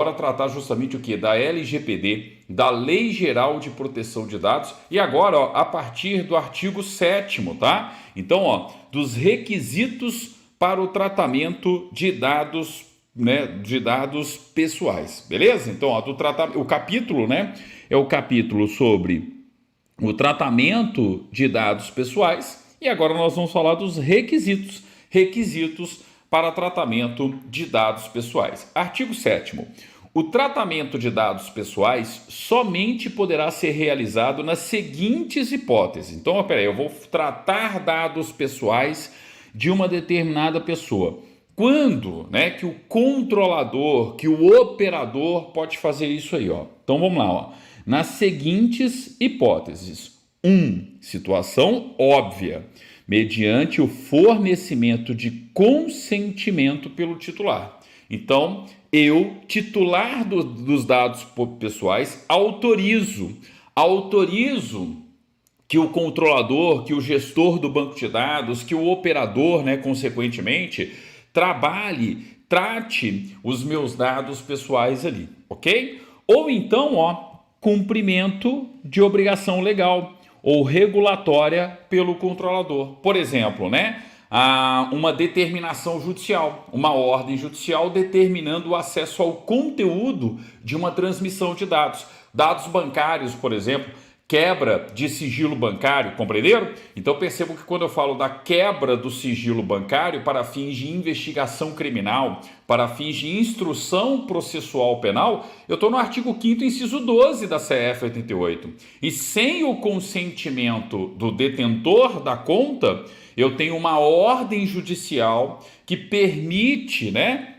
para tratar justamente o que? Da LGPD, da Lei Geral de Proteção de Dados, e agora, ó, a partir do artigo 7º, tá? Então, ó, dos requisitos para o tratamento de dados, né, de dados pessoais, beleza? Então, ó, o capítulo, né, é o capítulo sobre o tratamento de dados pessoais, e agora nós vamos falar dos requisitos para tratamento de dados pessoais. Artigo 7º. O tratamento de dados pessoais somente poderá ser realizado nas seguintes hipóteses. Então, peraí, eu vou tratar dados pessoais de uma determinada pessoa. Quando, né, que o controlador, que o operador pode fazer isso aí, ó. Então vamos lá, ó. Nas seguintes hipóteses. 1. Situação óbvia, mediante o fornecimento de consentimento pelo titular. Então, eu, titular dos dados pessoais, autorizo que o controlador, que o gestor do banco de dados, que o operador, né, consequentemente, trate os meus dados pessoais ali, ok? Ou então, ó, cumprimento de obrigação legal ou regulatória pelo controlador. Por exemplo, né, uma determinação judicial, uma ordem judicial determinando o acesso ao conteúdo de uma transmissão de dados. Dados bancários, por exemplo, quebra de sigilo bancário, compreenderam? Então percebam que quando eu falo da quebra do sigilo bancário para fins de investigação criminal, para fins de instrução processual penal, eu estou no artigo 5º, inciso 12 da CF 88. E sem o consentimento do detentor da conta, eu tenho uma ordem judicial que permite, né,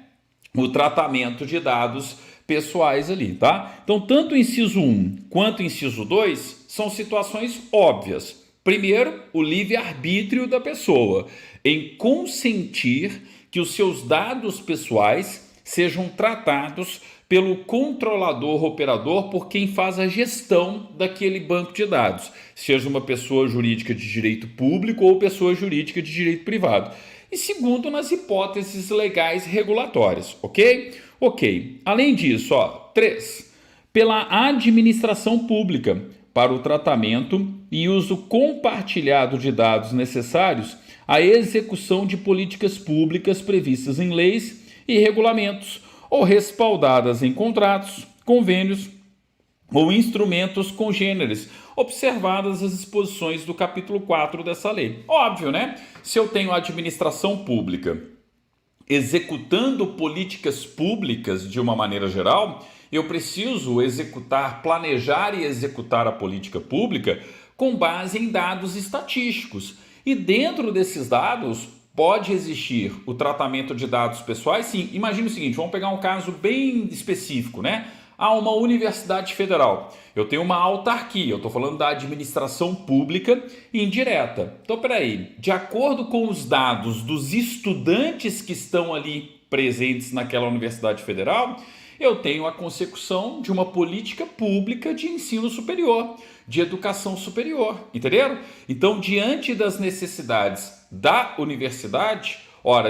o tratamento de dados pessoais ali, tá? Então, tanto o inciso 1 quanto o inciso 2 são situações óbvias. Primeiro, o livre-arbítrio da pessoa em consentir que os seus dados pessoais sejam tratados pelo controlador operador, por quem faz a gestão daquele banco de dados, seja uma pessoa jurídica de direito público ou pessoa jurídica de direito privado. E segundo, nas hipóteses legais regulatórias, ok? Ok. Além disso, ó, 3. Pela administração pública para o tratamento e uso compartilhado de dados necessários à execução de políticas públicas previstas em leis e regulamentos ou respaldadas em contratos, convênios ou instrumentos congêneres, observadas as disposições do capítulo 4 dessa lei. Óbvio, né? Se eu tenho administração pública executando políticas públicas de uma maneira geral, eu preciso planejar e executar a política pública com base em dados estatísticos. E dentro desses dados pode existir o tratamento de dados pessoais? Sim. Imagina o seguinte, vamos pegar um caso bem específico, né? Uma universidade federal. Eu tenho uma autarquia, eu estou falando da administração pública indireta. Então, peraí, de acordo com os dados dos estudantes que estão ali presentes naquela universidade federal, eu tenho a consecução de uma política pública de ensino superior, de educação superior, entenderam? Então, diante das necessidades da universidade,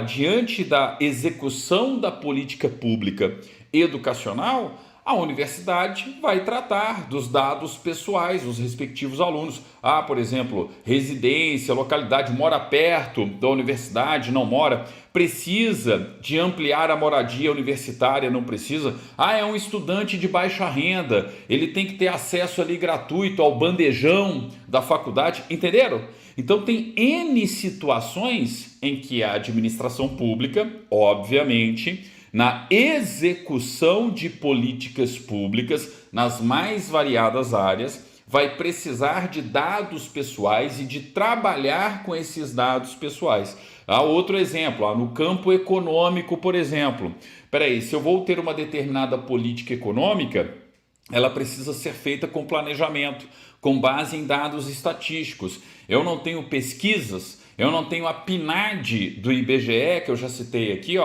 diante da execução da política pública educacional, a universidade vai tratar dos dados pessoais dos respectivos alunos. Por exemplo, residência, localidade, mora perto da universidade, não mora, precisa de ampliar a moradia universitária, não precisa. É um estudante de baixa renda, ele tem que ter acesso ali gratuito ao bandejão da faculdade, entenderam? Então tem N situações em que a administração pública, obviamente, na execução de políticas públicas nas mais variadas áreas, vai precisar de dados pessoais e de trabalhar com esses dados pessoais. Outro exemplo, no campo econômico, por exemplo. Se eu vou ter uma determinada política econômica, ela precisa ser feita com planejamento, com base em dados estatísticos. Eu não tenho pesquisas, eu não tenho a PNAD do IBGE, que eu já citei aqui,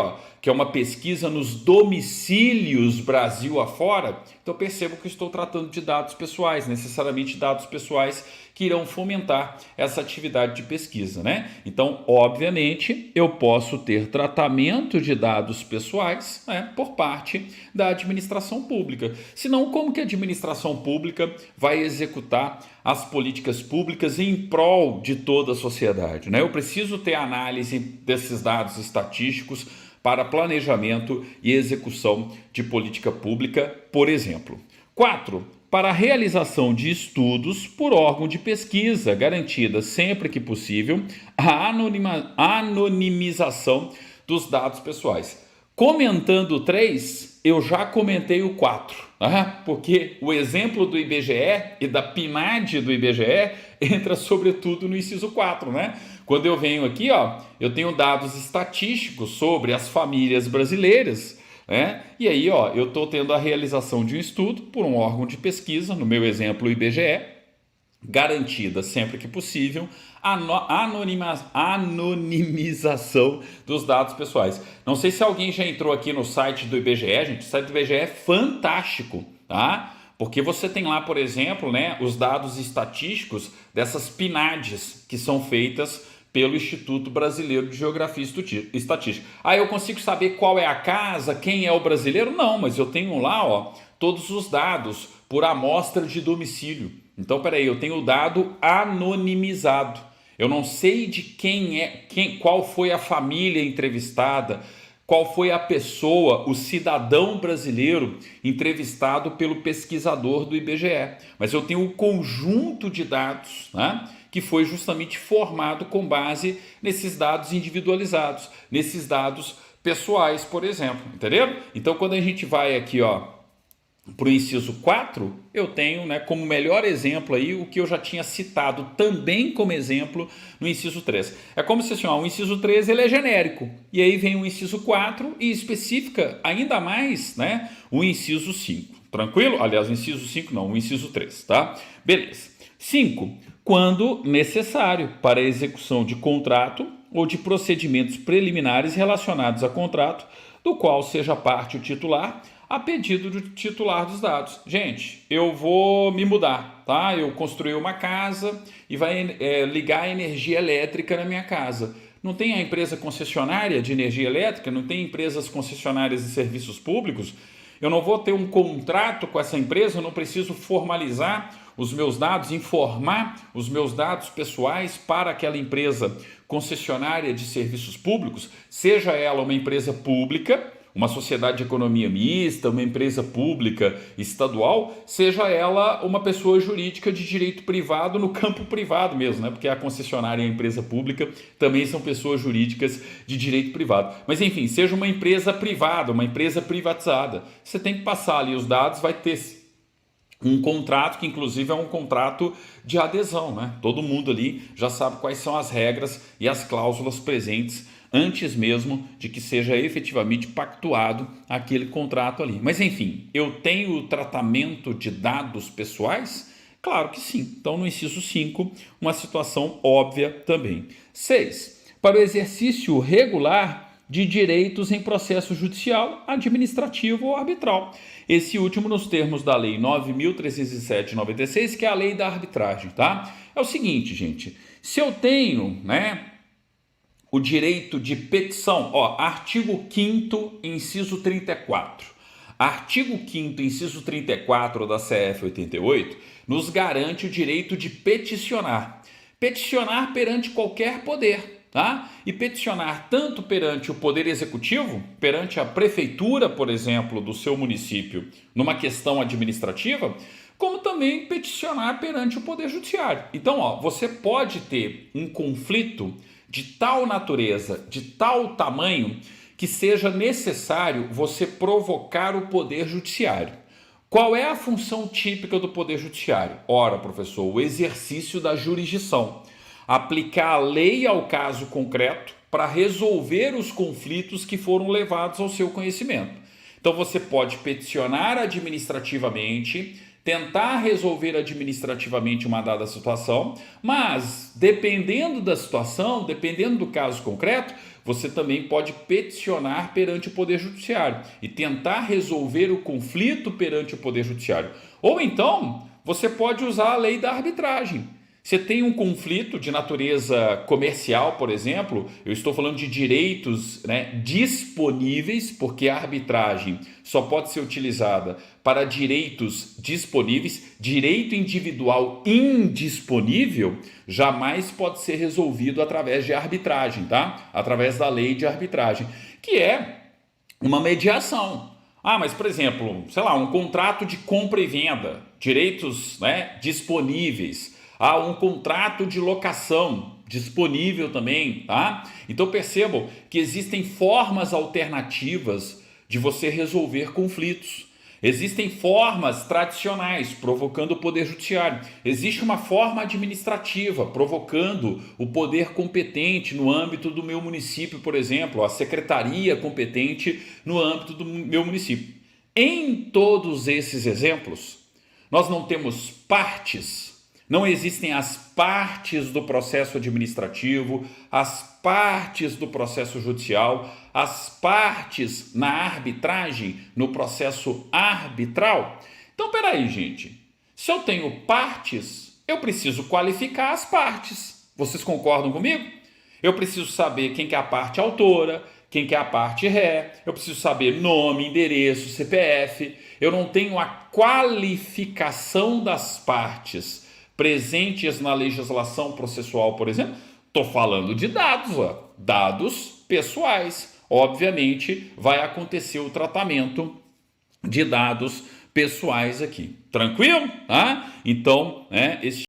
que é uma pesquisa nos domicílios Brasil afora, então percebo que estou tratando de dados pessoais, necessariamente dados pessoais que irão fomentar essa atividade de pesquisa, né? Então, obviamente, eu posso ter tratamento de dados pessoais, né, por parte da administração pública. Senão, como que a administração pública vai executar as políticas públicas em prol de toda a sociedade, né? Eu preciso ter análise desses dados estatísticos para planejamento e execução de política pública, por exemplo. 4. Para a realização de estudos por órgão de pesquisa, garantida sempre que possível a anonimização dos dados pessoais. Comentando o 3, eu já comentei o 4, porque o exemplo do IBGE e da PNAD do IBGE entra sobretudo no inciso 4, né? Quando eu venho aqui, ó, eu tenho dados estatísticos sobre as famílias brasileiras, né? E aí, ó, eu estou tendo a realização de um estudo por um órgão de pesquisa, no meu exemplo o IBGE, garantida sempre que possível a anonimização dos dados pessoais. Não sei se alguém já entrou aqui no site do IBGE, gente, o site do IBGE é fantástico, tá? Porque você tem lá, por exemplo, né, os dados estatísticos dessas PNADs que são feitas pelo Instituto Brasileiro de Geografia e Estatística. Aí eu consigo saber qual é a casa, quem é o brasileiro? Não, mas eu tenho lá, ó, todos os dados por amostra de domicílio. Então, peraí, eu tenho o dado anonimizado. Eu não sei de qual foi a família entrevistada, qual foi a pessoa, o cidadão brasileiro entrevistado pelo pesquisador do IBGE. Mas eu tenho um conjunto de dados, né, que foi justamente formado com base nesses dados individualizados, nesses dados pessoais, por exemplo, entendeu? Então, quando a gente vai aqui, ó, para o inciso 4, eu tenho, né, como melhor exemplo aí o que eu já tinha citado também como exemplo no inciso 3. É como se assim, ó, o inciso 3 ele é genérico, e aí vem o inciso 4 e especifica ainda mais, né, o inciso 5. Tranquilo? Aliás, o inciso 5 não, o inciso 3, tá? Beleza. 5. Quando necessário para a execução de contrato ou de procedimentos preliminares relacionados a contrato, do qual seja parte o titular, a pedido do titular dos dados. Gente, eu vou me mudar, tá? Eu construí uma casa e vai ligar a energia elétrica na minha casa. Não tem a empresa concessionária de energia elétrica? Não tem empresas concessionárias de serviços públicos? Eu não vou ter um contrato com essa empresa, eu não preciso formalizar os meus dados, informar os meus dados pessoais para aquela empresa concessionária de serviços públicos, seja ela uma empresa pública, uma sociedade de economia mista, uma empresa pública estadual, seja ela uma pessoa jurídica de direito privado no campo privado mesmo, né? Porque a concessionária e a empresa pública também são pessoas jurídicas de direito privado. Mas enfim, seja uma empresa privada, uma empresa privatizada, você tem que passar ali os dados, vai ter um contrato que inclusive é um contrato de adesão, né? Todo mundo ali já sabe quais são as regras e as cláusulas presentes antes mesmo de que seja efetivamente pactuado aquele contrato ali. Mas enfim, eu tenho tratamento de dados pessoais? Claro que sim. Então no inciso 5, uma situação óbvia também. 6. Para o exercício regular de direitos em processo judicial, administrativo ou arbitral. Esse último nos termos da Lei 9.307/96, que é a lei da arbitragem, tá? É o seguinte, gente, se eu tenho, né, o direito de petição, ó, artigo 5º, inciso 34. Artigo 5º, inciso 34 da CF 88, nos garante o direito de peticionar. Peticionar perante qualquer poder, tá? E peticionar tanto perante o Poder Executivo, perante a prefeitura, por exemplo, do seu município, numa questão administrativa, como também peticionar perante o Poder Judiciário. Então, ó, você pode ter um conflito de tal natureza, de tal tamanho, que seja necessário você provocar o Poder Judiciário. Qual é a função típica do Poder Judiciário? Ora, professor, o exercício da jurisdição. Aplicar a lei ao caso concreto para resolver os conflitos que foram levados ao seu conhecimento. Então você pode peticionar administrativamente, tentar resolver administrativamente uma dada situação, mas dependendo da situação, dependendo do caso concreto, você também pode peticionar perante o Poder Judiciário e tentar resolver o conflito perante o Poder Judiciário. Ou então, você pode usar a lei da arbitragem. Você tem um conflito de natureza comercial, por exemplo, eu estou falando de direitos, né, disponíveis, porque a arbitragem só pode ser utilizada para direitos disponíveis. Direito individual indisponível jamais pode ser resolvido através de arbitragem, tá? Através da lei de arbitragem, que é uma mediação. Ah, mas por exemplo, sei lá, um contrato de compra e venda, direitos, né, disponíveis. Ah, um contrato de locação disponível também, tá? Então percebam que existem formas alternativas de você resolver conflitos. Existem formas tradicionais, provocando o poder judiciário. Existe uma forma administrativa, provocando o poder competente no âmbito do meu município, por exemplo, a secretaria competente no âmbito do meu município. Em todos esses exemplos, nós não temos partes. Não existem as partes do processo administrativo, as partes do processo judicial, as partes na arbitragem, no processo arbitral. Então, peraí, gente. Se eu tenho partes, eu preciso qualificar as partes. Vocês concordam comigo? Eu preciso saber quem que é a parte autora, quem que é a parte ré, eu preciso saber nome, endereço, CPF. Eu não tenho a qualificação das partes presentes na legislação processual, por exemplo. Estou falando de dados, ó, dados pessoais. Obviamente, vai acontecer o tratamento de dados pessoais aqui. Tranquilo? Então, esse